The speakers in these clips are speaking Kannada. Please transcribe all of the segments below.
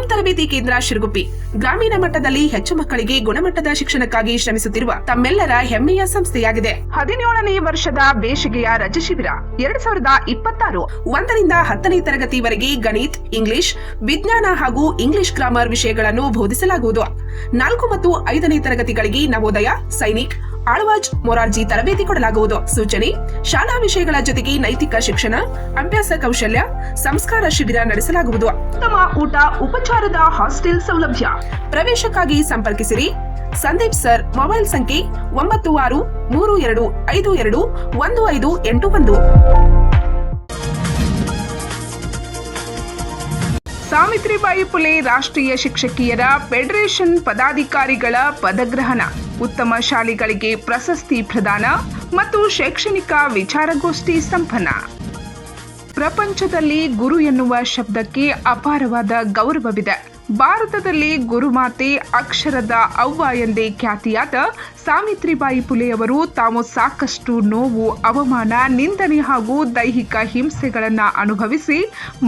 ಸ್ಕೂಲ್ ತರಬೇತಿ ಕೇಂದ್ರ ಶಿರಗುಪ್ಪಿ ಗ್ರಾಮೀಣ ಮಟ್ಟದಲ್ಲಿ ಹೆಚ್ಚು ಮಕ್ಕಳಿಗೆ ಗುಣಮಟ್ಟದ ಶಿಕ್ಷಣಕ್ಕಾಗಿ ಶ್ರಮಿಸುತ್ತಿರುವ ತಮ್ಮೆಲ್ಲರ ಹೆಮ್ಮೆಯ ಸಂಸ್ಥೆಯಾಗಿದೆ. 17ನೇ ವರ್ಷದ ಬೇಸಿಗೆಯ ರಜೆ ಶಿಬಿರ 2026 1ರಿಂದ 10ನೇ ತರಗತಿವರೆಗೆ ಗಣಿತ, ಇಂಗ್ಲಿಷ್, ವಿಜ್ಞಾನ ಹಾಗೂ ಇಂಗ್ಲಿಷ್ ಗ್ರಾಮರ್ ವಿಷಯಗಳನ್ನು ಬೋಧಿಸಲಾಗುವುದು. 4 ಮತ್ತು 5ನೇ ತರಗತಿಗಳಿಗೆ ನವೋದಯ, ಸೈನಿಕ್, ಆಳ್ವಾಜ್, ಮೊರಾರ್ಜಿ ತರಬೇತಿ ಕೊಡಲಾಗುವುದು. ಸೂಚನೆ: ಶಾಲಾ ವಿಷಯಗಳ ಜೊತೆಗೆ ನೈತಿಕ ಶಿಕ್ಷಣ, ಅಭ್ಯಾಸ ಕೌಶಲ್ಯ, ಸಂಸ್ಕಾರ ಶಿಬಿರ ನಡೆಸಲಾಗುವುದು. ಉತ್ತಮ ಊಟ, ಉಪಚಾರದ ಹಾಸ್ಟೆಲ್ ಸೌಲಭ್ಯ. ಪ್ರವೇಶಕ್ಕಾಗಿ ಸಂಪರ್ಕಿಸಿರಿ. ಸಂದೀಪ್ ಸರ್. ಮೊಬೈಲ್ ಸಂಖ್ಯೆ 9632521581. ಸಾವಿತ್ರಿಬಾಯಿ ಫುಲೆ ರಾಷ್ಟ್ರೀಯ ಶಿಕ್ಷಕಿಯರ ಫೆಡರೇಷನ್ ಪದಾಧಿಕಾರಿಗಳ ಪದಗ್ರಹಣ, ಉತ್ತಮ ಶಾಲೆಗಳಿಗೆ ಪ್ರಶಸ್ತಿ ಪ್ರದಾನ ಮತ್ತು ಶೈಕ್ಷಣಿಕ ವಿಚಾರಗೋಷ್ಠಿ ಸಂಪನ್ನ. ಪ್ರಪಂಚದಲ್ಲಿ ಗುರು ಎನ್ನುವ ಶಬ್ದಕ್ಕೆ ಅಪಾರವಾದ ಗೌರವವಿದೆ. ಭಾರತದಲ್ಲಿ ಗುರುಮಾತೆ ಅಕ್ಷರದ ಅವ್ವ ಎಂದೇ ಖ್ಯಾತಿಯಾದ ಸಾವಿತ್ರಿಬಾಯಿ ಫುಲೆಯವರು ತಾವು ಸಾಕಷ್ಟು ನೋವು, ಅವಮಾನ, ನಿಂದನೆ ಹಾಗೂ ದೈಹಿಕ ಹಿಂಸೆಗಳನ್ನು ಅನುಭವಿಸಿ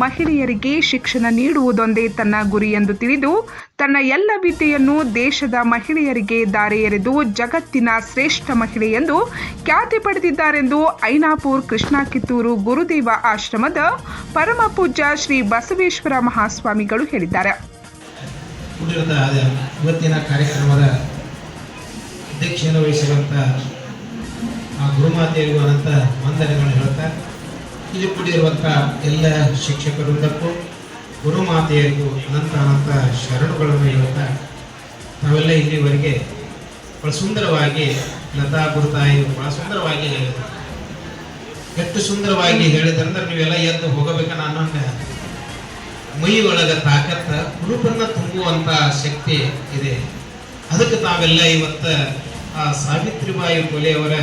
ಮಹಿಳೆಯರಿಗೆ ಶಿಕ್ಷಣ ನೀಡುವುದೊಂದೇ ತನ್ನ ಗುರಿ ಎಂದು ತಿಳಿದು ತನ್ನ ಎಲ್ಲ ವಿದ್ಯೆಯನ್ನು ದೇಶದ ಮಹಿಳೆಯರಿಗೆ ದಾರೆ ಎರೆದು ಜಗತ್ತಿನ ಶ್ರೇಷ್ಠ ಮಹಿಳೆ ಎಂದು ಖ್ಯಾತಿ ಪಡೆದಿದ್ದಾರೆಂದು ಐನಾಪುರ್ ಕೃಷ್ಣ ಕಿತ್ತೂರು ಗುರುದೇವ ಆಶ್ರಮದ ಪರಮ ಪೂಜ್ಯ ಶ್ರೀ ಬಸವೇಶ್ವರ ಮಹಾಸ್ವಾಮಿಗಳು ಹೇಳಿದ್ದಾರೆ. ಇವತ್ತಿನ ಕಾರ್ಯಕ್ರಮದ ಅಧ್ಯಕ್ಷತೆಯನ್ನು ವಹಿಸಿರುವಂಥ ಆ ಗುರುಮಾತೆಯರಿಗೂ ಅನಂತ ವಂದನೆಗಳನ್ನು ಹೇಳ್ತಾ, ಇಲ್ಲಿ ಕೂಡಿರುವಂಥ ಎಲ್ಲ ಶಿಕ್ಷಕರುಂದಕ್ಕೂ ಗುರುಮಾತೆಯರಿಗೂ ಅನಂತ ಅನಂತ ಶರಣುಗಳನ್ನು ಹೇಳ್ತಾ, ನಾವೆಲ್ಲ ಇಲ್ಲಿವರೆಗೆ ಬಹಳ ಸುಂದರವಾಗಿ ಲತಾ ಗುರುತಾಯಿ ಬಹಳ ಸುಂದರವಾಗಿ ಹೇಳಿದರು. ಎಷ್ಟು ಸುಂದರವಾಗಿ ಹೇಳಿದ್ರಂದ್ರೆ ನೀವೆಲ್ಲ ಎದ್ದು ಹೋಗಬೇಕನ್ನ ಅನ್ನೋಂಗೆ ಮೈ ಒಳಗ ತಾಕತ್ತ ಹುರುಪನ್ನ ತುಂಬುವಂತ ಶಕ್ತಿ ಇದೆ. ಅದಕ್ಕೆ ತಾವೆಲ್ಲ ಇವತ್ತು ಆ ಸಾವಿತ್ರಿಬಾಯಿ ಫುಲೆ ಅವರ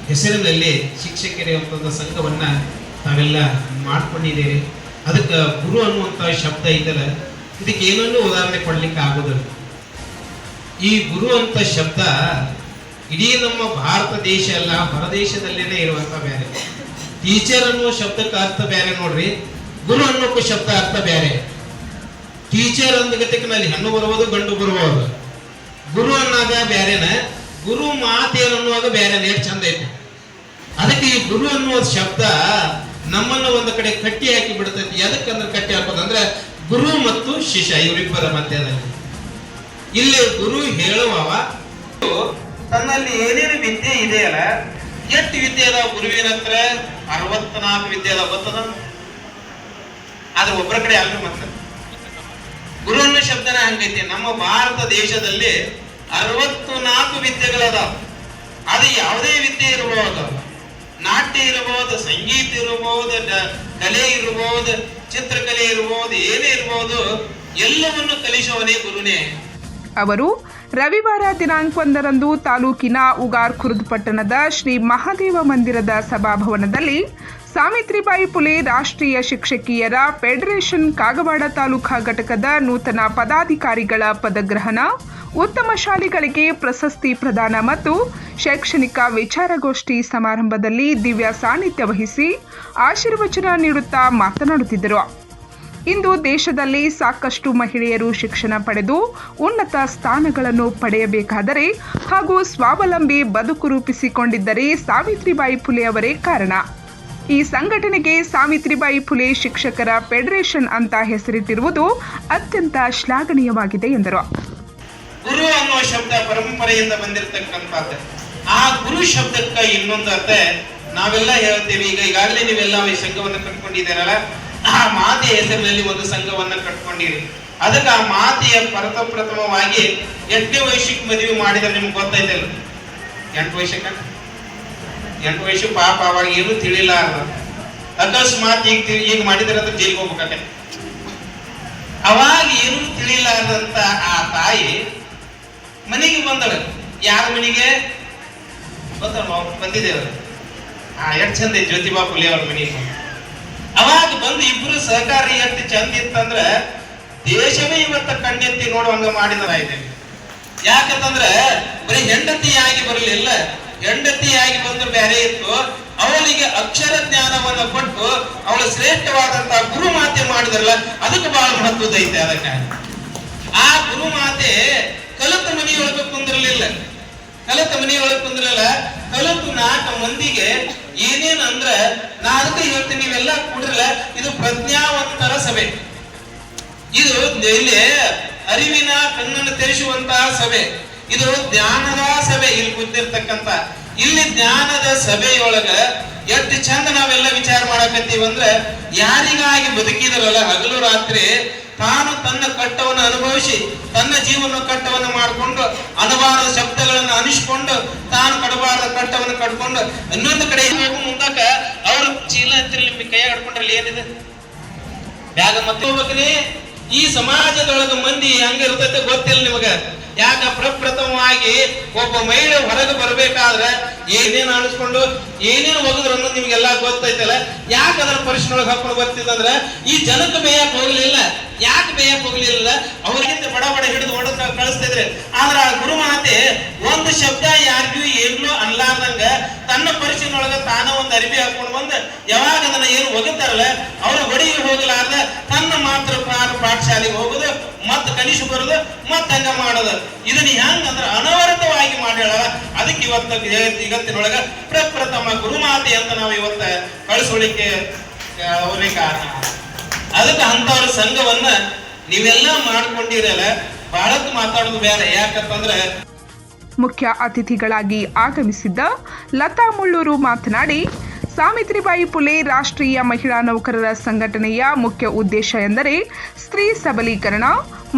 ಹೆಸರಿನಲ್ಲಿ ಶಿಕ್ಷಕರೇ ಒಂದು ಸಂಘವನ್ನ ತಾವೆಲ್ಲ ಮಾಡ್ಕೊಂಡಿದ್ದೀರಿ. ಅದಕ್ಕೆ ಗುರು ಅನ್ನುವಂಥ ಶಬ್ದ ಐತಲ್ಲ, ಇದಕ್ಕೆ ಏನನ್ನೂ ಉದಾಹರಣೆ ಕೊಡ್ಲಿಕ್ಕೆ ಆಗೋದಿಲ್ಲ. ಈ ಗುರು ಅಂತ ಶಬ್ದ ಇಡೀ ನಮ್ಮ ಭಾರತ ದೇಶ ಅಲ್ಲ, ಹೊರದೇಶದಲ್ಲೇನೆ ಇರುವಂತ ಬೇರೆ. ಟೀಚರ್ ಅನ್ನುವ ಶಬ್ದಕ್ಕೆ ಅರ್ಥ ಬೇರೆ ನೋಡ್ರಿ, ಗುರು ಅನ್ನೋಕೆ ಶಬ್ದ ಅರ್ಥ ಬೇರೆ. ಟೀಚರ್ ಅಂದಗತಿಗೆ ನಲ್ಲಿ ಹೆಣ್ಣು ಬರುವುದು, ಗಂಡು ಬರುವುದು. ಗುರು ಅನ್ನಾಗ ಬೇರೆನ, ಗುರು ಮಾತೇನು ಅನ್ನುವಾಗ ಬೇರೆನ. ಎಷ್ಟು ಚಂದ ಐತೆ. ಅದಕ್ಕೆ ಈ ಗುರು ಅನ್ನುವ ಶಬ್ದ ನಮ್ಮನ್ನು ಒಂದು ಕಡೆ ಕಟ್ಟಿ ಹಾಕಿ ಬಿಡ್ತೈತಿ. ಎದಕ್ಕಂದ್ರೆ ಕಟ್ಟಿ ಹಾಕೋದಂದ್ರೆ ಗುರು ಮತ್ತು ಶಿಷ್ಯ ಇವರಿಬ್ಬರ ಮಧ್ಯದಲ್ಲಿ. ಇಲ್ಲಿ ಗುರು ಹೇಳುವವ ತನ್ನಲ್ಲಿ ಏನೇನು ವಿದ್ಯೆ ಇದೆಯಲ್ಲ, ಎಷ್ಟು ವಿದ್ಯೆ ಅದ ಗುರುವಿನ ಹತ್ರ? 64 ವಿದ್ಯೆ ಅದ. ಗೊತ್ತದ? ಆದ್ರೆ ಒಬ್ಬರ ಕಡೆ ಅಲ್ಲ. ಮತ್ತೆ ಗುರು ಅನ್ನೋ ಶಬ್ದನ ಹಂಗೈತಿ. ನಮ್ಮ ಭಾರತ ದೇಶದಲ್ಲಿ 64 ವಿದ್ಯೆಗಳದಾವ. ಅದು ಯಾವುದೇ ವಿದ್ಯೆ ಇರಬಹುದು, ನಾಟ್ಯ ಇರಬಹುದು, ಸಂಗೀತ ಇರಬಹುದು, ಕಲೆ ಇರಬಹುದು, ಚಿತ್ರಕಲೆ ಇರಬಹುದು, ಏನೇ ಇರಬಹುದು, ಎಲ್ಲವನ್ನು ಕಲಿಸುವನೇ ಗುರುನೇ. ಅವರು ರವಿವಾರ ದಿನಾಂಕ 1ರಂದು ತಾಲೂಕಿನ ಉಗಾರ್ ಖುರ್ದ್ ಪಟ್ಟಣದ ಶ್ರೀ ಮಹಾದೇವ ಮಂದಿರದ ಸಭಾಭವನದಲ್ಲಿ ಸಾವಿತ್ರಿಬಾಯಿ ಫುಲೆ ರಾಷ್ಟ್ರೀಯ ಶಿಕ್ಷಕಿಯರ ಫೆಡರೇಷನ್ ಕಾಗವಾಡ ತಾಲೂಕಾ ಘಟಕದ ನೂತನ ಪದಾಧಿಕಾರಿಗಳ ಪದಗ್ರಹಣ, ಉತ್ತಮ ಶಾಲೆಗಳಿಗೆ ಪ್ರಶಸ್ತಿ ಪ್ರದಾನ ಮತ್ತು ಶೈಕ್ಷಣಿಕ ವಿಚಾರಗೋಷ್ಠಿ ಸಮಾರಂಭದಲ್ಲಿ ದಿವ್ಯ ಸಾನ್ನಿಧ್ಯ ವಹಿಸಿ ಆಶೀರ್ವಚನ ನೀಡುತ್ತಾ ಮಾತನಾಡುತ್ತಿದ್ದರು. ಇಂದು ದೇಶದಲ್ಲಿ ಸಾಕಷ್ಟು ಮಹಿಳೆಯರು ಶಿಕ್ಷಣ ಪಡೆದು ಉನ್ನತ ಸ್ಥಾನಗಳನ್ನು ಪಡೆಯಬೇಕಾದರೆ ಹಾಗೂ ಸ್ವಾವಲಂಬಿ ಬದುಕು ರೂಪಿಸಿಕೊಂಡಿದ್ದರೆ ಸಾವಿತ್ರಿಬಾಯಿ ಫುಲೆ ಅವರೇ ಕಾರಣ. ಈ ಸಂಘಟನೆಗೆ ಸಾವಿತ್ರಿಬಾಯಿ ಫುಲೆ ಶಿಕ್ಷಕರ ಫೆಡರೇಷನ್ ಅಂತ ಹೆಸರಿಟ್ಟಿರುವುದು ಅತ್ಯಂತ ಶ್ಲಾಘನೀಯವಾಗಿದೆ ಎಂದರು. ಗುರು ಅನ್ನುವ ಶಬ್ದ ಪರಂಪರೆಯಿಂದ ಬಂದಿರತಕ್ಕಂಥದ್ದು. ಆ ಗುರು ಶಬ್ದಕ್ಕೆ ಇನ್ನೊಂದು ಅರ್ಥ ನಾವೆಲ್ಲ ಹೇಳ್ತೇವೆ. ಈಗಾಗಲೇ ನೀವೆಲ್ಲ ಈ ಸಂಘವನ್ನು ಕಟ್ಕೊಂಡಿದ್ದೀರಲ್ಲ, ಆ ಮಾತೆಯ ಹೆಸರಿನಲ್ಲಿ ಒಂದು ಸಂಘವನ್ನ ಕಟ್ಕೊಂಡಿರಿ. ಅದಕ್ಕೆ ಆ ಮಾತೆಯ ಪ್ರಥಮವಾಗಿ 8ನೇ ವಯಸ್ಸಿಗೆ ಮದುವೆ ಮಾಡಿದ್ರೆ ನಿಮ್ಗೆ ಗೊತ್ತೈತಲ್ಲ. 8 ವಯಸ್ಸು ಪಾಪ ಅವಾಗ ಏನು ತಿಳಿಲ್ಲ. ಅಕಸ್ಮಾತ್ ಈಗ ಮಾಡಿದ್ರೆ ಅಂದ್ರೆ ಜೈಲಿಗೆ ಹೋಗ್ಬೇಕಾಗತ್ತೆ. ಅವಾಗ ಏನು ತಿಳಿಲಾರದಂತ ಆ ತಾಯಿ ಮನೆಗೆ ಬಂದಳು. ಯಾರ ಮನೆಗೆ ಬಂದಿದ್ದೇವೆ. ಎಷ್ಟು ಚಂದ ಜ್ಯೋತಿಬಾ ಫುಲೆ ಅವ್ರ ಮನೆಗೆ. ಅವಾಗ ಬಂದು ಇಬ್ರು ಸಹಕಾರಿ ಎಷ್ಟು ಚಂದ ಇತ್ತಂದ್ರೆ ದೇಶವೇ ಇವತ್ತ ಕಣ್ಣೆತ್ತಿ ನೋಡುವಂಗ ಮಾಡಿದಾಯಿದೆ. ಯಾಕಂತಂದ್ರೆ ಬರೀ ಹೆಂಡತಿಯಾಗಿ ಬರಲಿಲ್ಲ, ಹೆಂಡತಿಯಾಗಿ ಬಂದು ಬೇರೆ ಇತ್ತು. ಅವಳಿಗೆ ಅಕ್ಷರ ಜ್ಞಾನವನ್ನು ಕೊಟ್ಟು ಅವಳು ಶ್ರೇಷ್ಠವಾದಂತಹ ಗುರು ಮಾತೆ ಮಾಡಿದ್ರಲ್ಲ, ಅದಕ್ಕೆ ಬಹಳ ಮಹತ್ವದ ಐತೆ. ಅದಕ್ಕೆ ಆ ಗುರುಮಾತೆ ಕಲಿತ ಮನೆಯೊಳಗೆ ಕುಂದಿರಲಿಲ್ಲ. ಕಲಿತ ಮನೆಯೊಳಗೆ ಕುಂದಿರಲ್ಲ. ಕಲಿತು 4 ಮಂದಿಗೆ ಏನೇನ್ ಅಂದ್ರ, ನಾ ಅದಕ್ಕೆ ಹೇಳ್ತೀನಿ, ನೀವೆಲ್ಲ ಕೂಡ್ರಲ್ಲ, ಇದು ಪ್ರಜ್ಞಾವಂತರ ಸಭೆ. ಇದು ಇಲ್ಲಿ ಅರಿವಿನ ಕಣ್ಣನ್ನು ತೆರೆಸುವಂತಹ ಸಭೆ. ಇದು ಜ್ಞಾನದ ಸಭೆ. ಇಲ್ಲಿ ಕೂತಿರ್ತಕ್ಕಂತ ಇಲ್ಲಿ ಜ್ಞಾನದ ಸಭೆಯೊಳಗ ಎಷ್ಟು ಚಂದ ನಾವೆಲ್ಲ ವಿಚಾರ ಮಾಡಕತ್ತೀವಿ ಅಂದ್ರೆ, ಯಾರಿಗಾಗಿ ಬದುಕಿದ್ರಲ್ಲ ಹಗಲು ರಾತ್ರಿ ತಾನು ತನ್ನ ಕಟ್ಟವನ್ನು ಅನುಭವಿಸಿ ತನ್ನ ಜೀವನ ಕಟ್ಟವನ್ನು ಮಾಡಿಕೊಂಡು ಅನಬಾರದ ಶಬ್ದಗಳನ್ನು ಅನಿಸ್ಕೊಂಡು ತಾನು ಕಡಬಾರದ ಕಟ್ಟವನ್ನು ಕಟ್ಕೊಂಡು ಇನ್ನೊಂದು ಕಡೆ ಮುಂದಕ ಅವ್ರ ಚೀಲ ಹತ್ತಿರ ಕೈ ಹಿಡ್ಕೊಂಡ್ರಲ್ಲಿ ಏನಿದೆ ಬ್ಯಾಗ ಮತ್ತೆ ಹೋಗ್ಬೇಕ್ರಿ. ಈ ಸಮಾಜದೊಳಗ ಮಂದಿ ಹಂಗಿರ್ತೈತೆ ಗೊತ್ತಿಲ್ಲ ನಿಮಗ. ಯಾಕ ಪ್ರಪ್ರಥಮವಾಗಿ ಒಬ್ಬ ಮಹಿಳೆ ಹೊರಗೆ ಬರ್ಬೇಕಾದ್ರೆ ಏನೇನು ಅನಿಸ್ಕೊಂಡು ಏನೇನು ಹೋಗಿದ್ರು ಅನ್ನೋದು ನಿಮ್ಗೆಲ್ಲ ಗೊತ್ತೈತಲ್ಲ. ಯಾಕೆ ಅದರ ಪರಿಶ್ರಮ ಹಾಕೊಂಡು ಬರ್ತಿದಂದ್ರ ಈ ಜನಕ್ಕೆ ಬೇಯಕ್ ಹೋಗ್ಲಿಲ್ಲ. ಯಾಕೆ ಬೇಯಕ್ ಹೋಗ್ಲಿಲ್ಲ? ಅವ್ರಿಗಿಂತ ಬಡ ಬಡ ಹಿಡಿದು ಹೊಡೆದ ಕಳಿಸ್ತಿದ್ರೆ. ಆದ್ರ ಆ ಗುರುಮಾತೆ ಒಂದು ಶಬ್ದ ಯಾರಿಗೂ ಏನೂ ಅನ್ಲಾರ್ದಂಗ ತನ್ನ ಪರಿಚಯನೊಳಗ ತಾನ ಒಂದು ಅರಿವಿ ಹಾಕೊಂಡು ಬಂದ ಯಾವಾಗ ಅದನ್ನ ಏನು ಒಗಿತಾರಲ್ಲ ಅವ್ರ ಹೊಡಿಗೆ ಹೋಗ್ಲಾರ್ದ ತನ್ನ ಮಾತ್ರ ಪಾಠಶಾಲೆಗೆ ಹೋಗುದು, ಮತ್ ಕಲಿಸಿ ಬರುದು, ಮತ್ ಹಂಗ ಮಾಡೋದು. ಇದನ್ನ ಹೆಂಗಂದ್ರ ಅನವರತವಾಗಿ ಮಾಡ್ಯಾಳ. ಅದಕ್ಕೆ ಇವತ್ತಿನೊಳಗ ಪ್ರಪ್ರಥಮ ಗುರುಮಾತೆ ಅಂತ ನಾವು ಇವತ್ತ ಕಳಿಸೋಳಿಕ್ಕೆ ಅವ್ರಿಗೆ ಕಾರಣ. ಅದಕ್ಕೆ ಅಂತವ್ರ ಸಂಘವನ್ನ ನೀವೆಲ್ಲ ಮಾಡ್ಕೊಂಡಿರಲ್ಲ. ಬಹಳತ್ತು ಮಾತಾಡೋದು ಬೇರೆ. ಯಾಕಂತಂದ್ರೆ ಮುಖ್ಯ ಅತಿಥಿಗಳಾಗಿ ಆಗಮಿಸಿದ್ದ ಲತಾ ಮುಳ್ಳೂರು ಮಾತನಾಡಿ, ಸಾವಿತ್ರಿಬಾಯಿ ಫುಲೆ ರಾಷ್ಟ್ರೀಯ ಮಹಿಳಾ ನೌಕರರ ಸಂಘಟನೆಯ ಮುಖ್ಯ ಉದ್ದೇಶ ಎಂದರೆ ಸ್ತ್ರೀ ಸಬಲೀಕರಣ,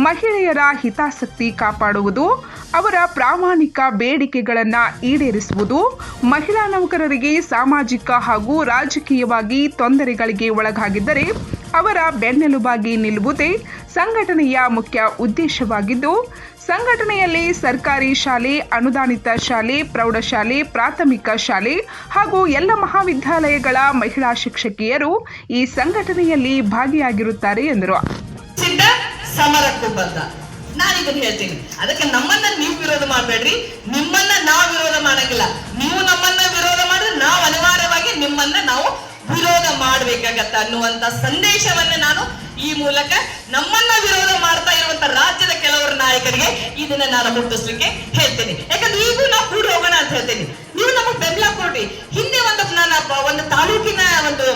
ಮಹಿಳೆಯರ ಹಿತಾಸಕ್ತಿ ಕಾಪಾಡುವುದು, ಅವರ ಪ್ರಾಮಾಣಿಕ ಬೇಡಿಕೆಗಳನ್ನು ಈಡೇರಿಸುವುದು, ಮಹಿಳಾ ನೌಕರರಿಗೆ ಸಾಮಾಜಿಕ ಹಾಗೂ ರಾಜಕೀಯವಾಗಿ ತೊಂದರೆಗಳಿಗೆ ಒಳಗಾಗಿದ್ದರೆ ಅವರ ಬೆನ್ನೆಲುಬಾಗಿ ನಿಲ್ಲುವುದೇ ಸಂಘಟನೆಯ ಮುಖ್ಯ ಉದ್ದೇಶವಾಗಿದ್ದು, ಸಂಘಟನೆಯಲ್ಲಿ ಸರ್ಕಾರಿ ಶಾಲೆ, ಅನುದಾನಿತ ಶಾಲೆ, ಪ್ರೌಢಶಾಲೆ, ಪ್ರಾಥಮಿಕ ಶಾಲೆ ಹಾಗೂ ಎಲ್ಲ ಮಹಾವಿದ್ಯಾಲಯಗಳ ಮಹಿಳಾ ಶಿಕ್ಷಕಿಯರು ಈ ಸಂಘಟನೆಯಲ್ಲಿ ಭಾಗಿಯಾಗಿರುತ್ತಾರೆ ಎಂದರು. ಸಮರಕ್ಕೂ ಬದ್ಧ. ನಾನಿದನ್ನು ಹೇಳ್ತೀನಿ. ಅದಕ್ಕೆ ನಮ್ಮನ್ನ ನೀವು ವಿರೋಧ ಮಾಡಬೇಡ್ರಿ, ನಿಮ್ಮನ್ನ ನಾವು ವಿರೋಧ ಮಾಡಂಗಿಲ್ಲ. ನೀವು ನಮ್ಮನ್ನ ವಿರೋಧ ಮಾಡಿದ್ರೆ ನಾವು ಅನಿವಾರ್ಯವಾಗಿ ನಿಮ್ಮನ್ನ ನಾವು ವಿರೋಧ ಮಾಡ್ಬೇಕಾಗತ್ತ ಅನ್ನುವಂತ ಸಂದೇಶವನ್ನ ನಾನು ಈ ಮೂಲಕ ನಮ್ಮನ್ನ ವಿರೋಧ ಮಾಡ್ತಾ ಇರುವಂತ ರಾಜ್ಯದ ಕೆಲವರು ನಾಯಕರಿಗೆ ಇದನ್ನ ನಾನು ಮುಟ್ಟಿಸ್ಲಿಕ್ಕೆ ಹೇಳ್ತೇನೆ. ಯಾಕಂದ್ರೆ ಈಗೂ ನಾವು ಕೂಡಿ ಹೋಗೋಣ ಅಂತ ಹೇಳ್ತೇನೆ. ನೀವು ನಮಗ್ ಬೆಂಬಲ ಕೊಡ್ರಿ. ಹಿಂದೆ ಒಂದು ತಾಲೂಕಿನ ಒಂದು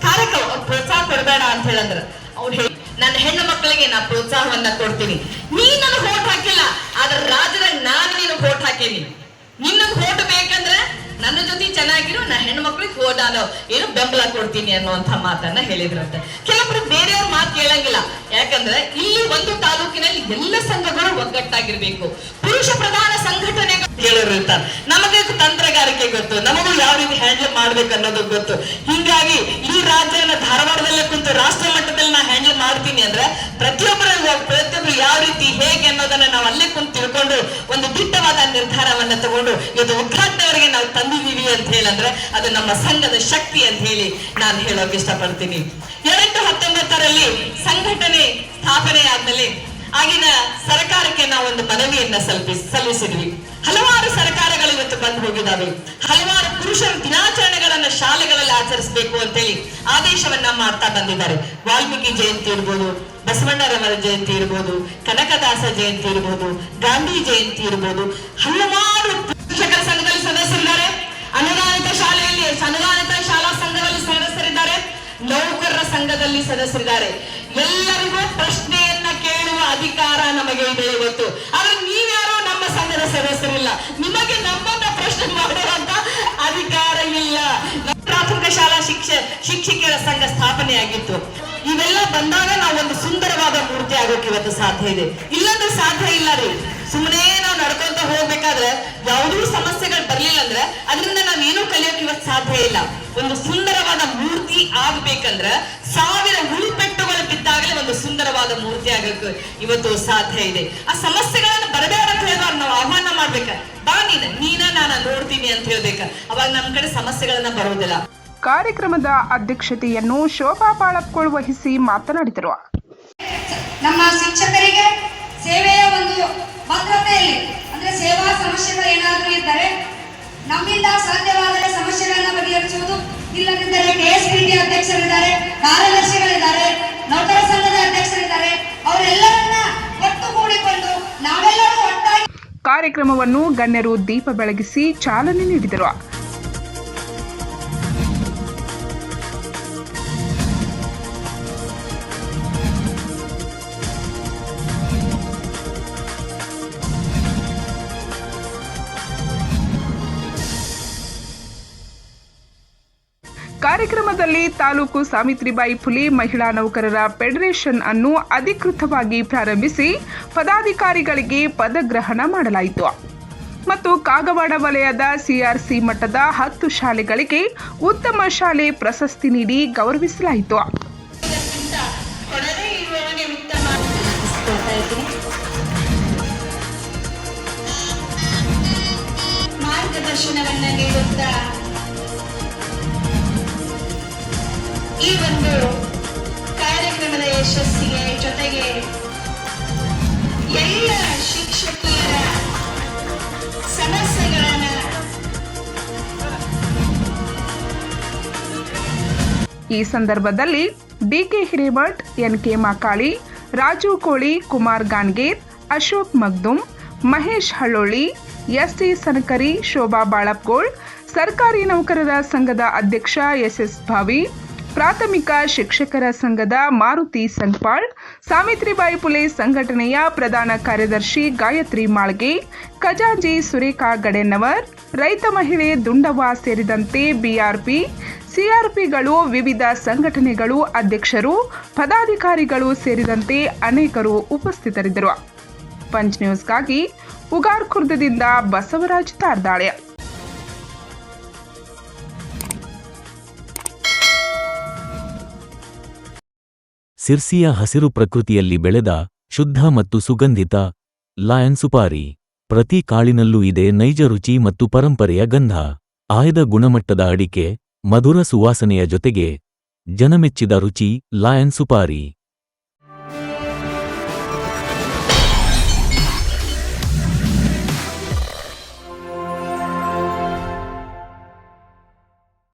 ಕಾರ್ಯಕ್ರಮ ಪ್ರೋತ್ಸಾಹ ಕೊಡಬೇಡ ಅಂತ ಹೇಳಂದ್ರ ಅವ್ರು ಹೇಳಿ, ನನ್ನ ಹೆಣ್ಣು ಮಕ್ಕಳಿಗೆ ನಾ ಪ್ರೋತ್ಸಾಹವನ್ನ ಕೊಡ್ತೀನಿ. ನೀ ನನಗೆ ವೋಟ್ ಹಾಕಿಲ್ಲ, ಆದ್ರೆ ರಾಜ್ಯದಾಗ ನಾನು ನೀನು ವೋಟ್ ಹಾಕೇನಿ. ನಿನ್ನಗ್ ವೋಟ್ ಬೇಕಂದ್ರೆ ನನ್ನ ಜೊತೆ ಚೆನ್ನಾಗಿರು, ನಾ ಹೆಣ್ಣು ಮಕ್ಳಿಗೆ ನಾನು ಏನು ಬೆಂಬಲ ಕೊಡ್ತೀನಿ ಅನ್ನುವಂತ ಮಾತನ್ನ ಹೇಳಿದ್ರಂತ. ಕೆಲವೊಬ್ರು ಬೇರೆಯವ್ರ ಮಾತು ಕೇಳಂಗಿಲ್ಲ. ಯಾಕಂದ್ರೆ ಇಲ್ಲಿ ಒಂದು ತಾಲೂಕಿನಲ್ಲಿ ಎಲ್ಲ ಸಂಘಗಳು ಒಗ್ಗಟ್ಟಾಗಿರ್ಬೇಕು. ಪುರುಷ ಪ್ರಧಾನ ಸಂಘಟನೆಗಳು ಹೇಳೋರು ಇರ್ತಾರೆ. ನಮಗೆ ತಂತ್ರಗಾರಿಕೆ ಗೊತ್ತು, ನಮಗೂ ಯಾವ ರೀತಿ ಹ್ಯಾಂಡಲ್ ಮಾಡ್ಬೇಕು ಅನ್ನೋದು ಗೊತ್ತು. ಹಿಂಗಾಗಿ ಈ ರಾಜ್ಯನ ಧಾರವಾಡದಲ್ಲೇ ಕುಂತು ರಾಷ್ಟ್ರ ಮಟ್ಟದಲ್ಲಿ ನಾ ಹ್ಯಾಂಡಲ್ ಮಾಡ್ತೀನಿ ಅಂದ್ರೆ ಪ್ರತಿಯೊಬ್ಬರು ಯಾವ ರೀತಿ ಹೇಗೆ ಅನ್ನೋದನ್ನ ನಾವು ಅಲ್ಲೇ ಕುಂತು ತಿಳ್ಕೊಂಡು ಒಂದು ದಿಟ್ಟವಾದ ನಿರ್ಧಾರವನ್ನ ತಗೊಂಡು ಇದು ಉದ್ಘಾಟನೆವರೆಗೆ ನಾವು ತಂದಿದ್ದೀವಿ ಅಂತ ಹೇಳಂದ್ರೆ ಅದು ನಮ್ಮ ಸಂಘದ ಶಕ್ತಿ ಅಂತ ಹೇಳಿ ನಾನು ಹೇಳೋಕೆ ಇಷ್ಟಪಡ್ತೀನಿ. 2019ರಲ್ಲಿ ಸಂಘಟನೆ ಸ್ಥಾಪನೆ ಆದ್ಮೇಲೆ ಆಗಿನ ಸರ್ಕಾರಕ್ಕೆ ನಾವು ಒಂದು ಮನವಿಯನ್ನ ಸಲ್ಲಿಸಿದ್ವಿ. ಹಲವಾರು ಸರ್ಕಾರಗಳು ಇವತ್ತು ಬಂದು ಹೋಗಿದ್ದಾವೆ. ಹಲವಾರು ಪುರುಷರ ದಿನಾಚರಣೆಗಳನ್ನ ಶಾಲೆಗಳಲ್ಲಿ ಆಚರಿಸಬೇಕು ಅಂತೇಳಿ ಆದೇಶವನ್ನ ಮಾಡ್ತಾ ಬಂದಿದ್ದಾರೆ. ವಾಲ್ಮೀಕಿ ಜಯಂತಿ ಇರ್ಬೋದು, ಬಸವಣ್ಣರವರ ಜಯಂತಿ ಇರ್ಬೋದು, ಕನಕದಾಸ ಜಯಂತಿ ಇರ್ಬೋದು, ಗಾಂಧಿ ಜಯಂತಿ ಇರ್ಬೋದು. ಹಲವಾರು ಶಿಕ್ಷಕರ ಸಂಘದಲ್ಲಿ ಸದಸ್ಯರಿದ್ದಾರೆ, ಅನುದಾನಿತ ಶಾಲಾ ಸಂಘದಲ್ಲಿ ಸದಸ್ಯರಿದ್ದಾರೆ, ನೌಕರರ ಸಂಘದಲ್ಲಿ ಸದಸ್ಯರಿದ್ದಾರೆ. ಎಲ್ಲರಿಗೂ ಪ್ರಶ್ನೆಯನ್ನ ಕೇಳುವ ಅಧಿಕಾರ ನಮಗೆ ಇದೆ ಇವತ್ತು. ಆದ್ರೆ ನೀವ್ಯಾರೋ ನಮ್ಮ ಸಂಘದ ಸದಸ್ಯರಿಲ್ಲ, ನಿಮಗೆ ನಮ್ಮನ್ನ ಪ್ರಶ್ನೆ ಮಾಡುವಂತ ಅಧಿಕಾರ ಇಲ್ಲ. ಪ್ರಾಥಮಿಕ ಶಾಲಾ ಶಿಕ್ಷಕಿಯರ ಸಂಘ ಸ್ಥಾಪನೆ ಆಗಿತ್ತು. ಇವೆಲ್ಲ ಬಂದಾಗ ನಾವು ಒಂದು ಸುಂದರವಾದ ಮೂರ್ತಿ ಆಗೋಕೆ ಇವತ್ತು ಸಾಧ್ಯ ಇದೆ. ಇಲ್ಲಂದ್ರೆ ಸಾಧ್ಯ ಇಲ್ಲ ರೀ. ಸುಮ್ಮನೆ ನಾವು ನಡ್ಕೊಂತ ಹೋಗ್ಬೇಕಾದ್ರೆ ಯಾವುದೂ ಸಮಸ್ಯೆಗಳು ಬರ್ಲಿಲ್ಲ ಅಂದ್ರೆ ಅದರಿಂದ ನಾವೇನೂ ಕಲಿಯೋಕೆ ಇವತ್ತು ಸಾಧ್ಯ ಇಲ್ಲ. ಒಂದು ಸುಂದರವಾದ ಮೂರ್ತಿ ಆಗ್ಬೇಕಂದ್ರ 1000 ಹುಳಿಪೆಟ್ಟುಗಳು ಬಿದ್ದಾಗಲೇ ಒಂದು ಸುಂದರವಾದ ಮೂರ್ತಿ ಆಗಕ್ಕೆ ಇವತ್ತು ಸಾಧ್ಯ ಇದೆ. ಆ ಸಮಸ್ಯೆಗಳನ್ನ ಬರಬೇಡ ಅಂತ ಹೇಳಿದ್ರೆ ನಾವು ಆಹ್ವಾನ ಮಾಡ್ಬೇಕ. ಬಾ ನೀನ ನಾನು ನೋಡ್ತೀನಿ ಅಂತ ಹೇಳ್ಬೇಕ. ಅವಾಗ ನಮ್ ಕಡೆ ಸಮಸ್ಯೆಗಳನ್ನ ಬರುವುದಿಲ್ಲ. ಕಾರ್ಯಕ್ರಮದ ಅಧ್ಯಕ್ಷತೆಯನ್ನು ಶೋಭಾ ಬಾಳಪ್ಕೋಳ್ ವಹಿಸಿ ಮಾತನಾಡಿದರು. ನಮ್ಮ ಶಿಕ್ಷಕರಿಗೆ ಸೇವೆಯ ಒಂದು ಭದ್ರತೆಯಲ್ಲಿ ಅಂದ್ರೆ ಸೇವಾ ಸಮಸ್ಯೆಗಳು ಏನಾದರೂ ಇದ್ದರೆ ನಮ್ಮಿಂದ ಸಾಧ್ಯವಾದರೆ ಸಮಸ್ಯೆಗಳನ್ನ ಬಗೆಹರಿಸುವುದು. ಇಲ್ಲದಿದ್ದರೆ KSPT ಅಧ್ಯಕ್ಷರಿದ್ದಾರೆ, ಕಾರ್ಯದರ್ಶಿಗಳಿದ್ದಾರೆ, ನೌಕರ ಸಂಘದ ಅಧ್ಯಕ್ಷರಿದ್ದಾರೆ. ಅವರೆಲ್ಲರನ್ನ ಒಟ್ಟುಗೂಡಿ ಕಾರ್ಯಕ್ರಮವನ್ನು ಗಣ್ಯರು ದೀಪ ಬೆಳಗಿಸಿ ಚಾಲನೆ ನೀಡಿದರು. ಕಾರ್ಯಕ್ರಮದಲ್ಲಿ ತಾಲೂಕು ಸಾವಿತ್ರಿಬಾಯಿ ಫುಲೆ ಮಹಿಳಾ ನೌಕರರ ಫೆಡರೇಷನ್ ಅನ್ನು ಅಧಿಕೃತವಾಗಿ ಪ್ರಾರಂಭಿಸಿ ಪದಾಧಿಕಾರಿಗಳಿಗೆ ಪದಗ್ರಹಣ ಮಾಡಲಾಯಿತು ಮತ್ತು ಕಾಗವಾಡ ವಲಯದ ಸಿಆರ್ಸಿ ಮಟ್ಟದ 10 ಶಾಲೆಗಳಿಗೆ ಉತ್ತಮ ಶಾಲೆ ಪ್ರಶಸ್ತಿ ನೀಡಿ ಗೌರವಿಸಲಾಯಿತು. ಮಾರ್ಗದರ್ಶನವನ್ನು ನೀಡುತ್ತಾ ಈ ಒಂದು ಕಾರ್ಯಕ್ರಮದ ಯಶಸ್ಸಿಗೆ ಜೊತೆಗೆ ಎಲ್ಲ ಶಿಕ್ಷಕಿಯರ ಸಮಸ್ಯೆಗಳನ್ನು ಈ ಸಂದರ್ಭದಲ್ಲಿ ಡಿಕೆ ಹಿರೇಮಠ್, ಎನ್ಕೆ ಮಾಕಾಳಿ, ರಾಜು ಕೋಳಿ, ಕುಮಾರ್ ಗಾನ್ಗೇರ್, ಅಶೋಕ್ ಮಗ್ದುಮ್, ಮಹೇಶ್ ಹಳ್ಳೊಳ್ಳಿ, ಎಸ್ಟಿ ಸನಕರಿ, ಶೋಭಾ ಬಾಳಪ್ಗೋಳ್, ಸರ್ಕಾರಿ ನೌಕರರ ಸಂಘದ ಅಧ್ಯಕ್ಷ ಎಸ್ಎಸ್ ಭಾವಿ, ಪ್ರಾಥಮಿಕ ಶಿಕ್ಷಕರ ಸಂಘದ ಮಾರುತಿ ಸಂಕ್ಪಾಳ್, ಸಾವಿತ್ರಿಬಾಯಿ ಫುಲೆ ಸಂಘಟನೆಯ ಪ್ರಧಾನ ಕಾರ್ಯದರ್ಶಿ ಗಾಯತ್ರಿ ಮಾಳ್ಗೆ, ಖಜಾಂಜಿ ಸುರೇಖಾ ಗಡೆನ್ನವರ್, ರೈತ ಮಹಿಳೆ ದುಂಡವ್ವ ಸೇರಿದಂತೆ ಬಿಆರ್ಪಿ, ಸಿಆರ್ಪಿಗಳು, ವಿವಿಧ ಸಂಘಟನೆಗಳು, ಅಧ್ಯಕ್ಷರು, ಪದಾಧಿಕಾರಿಗಳು ಸೇರಿದಂತೆ ಅನೇಕರು ಉಪಸ್ಥಿತರಿದ್ದರು. ಪಂಚ್ ನ್ಯೂಸ್ಗಾಗಿ ಉಗಾರ್ ಖುರ್ದದಿಂದ ಬಸವರಾಜ್ ತಾರ್ದಾಳೆ. ಸಿರ್ಸಿಯ ಹಸಿರು ಪ್ರಕೃತಿಯಲ್ಲಿ ಬೆಳೆದ ಶುದ್ಧ ಮತ್ತು ಸುಗಂಧಿತ ಲಯನ್ ಸುಪಾರಿ. ಪ್ರತಿ ಕಾಳಿನಲ್ಲೂ ಇದೆ ನೈಜ ರುಚಿ ಮತ್ತು ಪರಂಪರೆಯ ಗಂಧ. ಆಯ್ದ ಗುಣಮಟ್ಟದ ಅಡಿಕೆ, ಮಧುರ ಸುವಾಸನೆಯ ಜೊತೆಗೆ ಜನಮೆಚ್ಚಿದ ರುಚಿ ಲಯನ್ ಸುಪಾರಿ.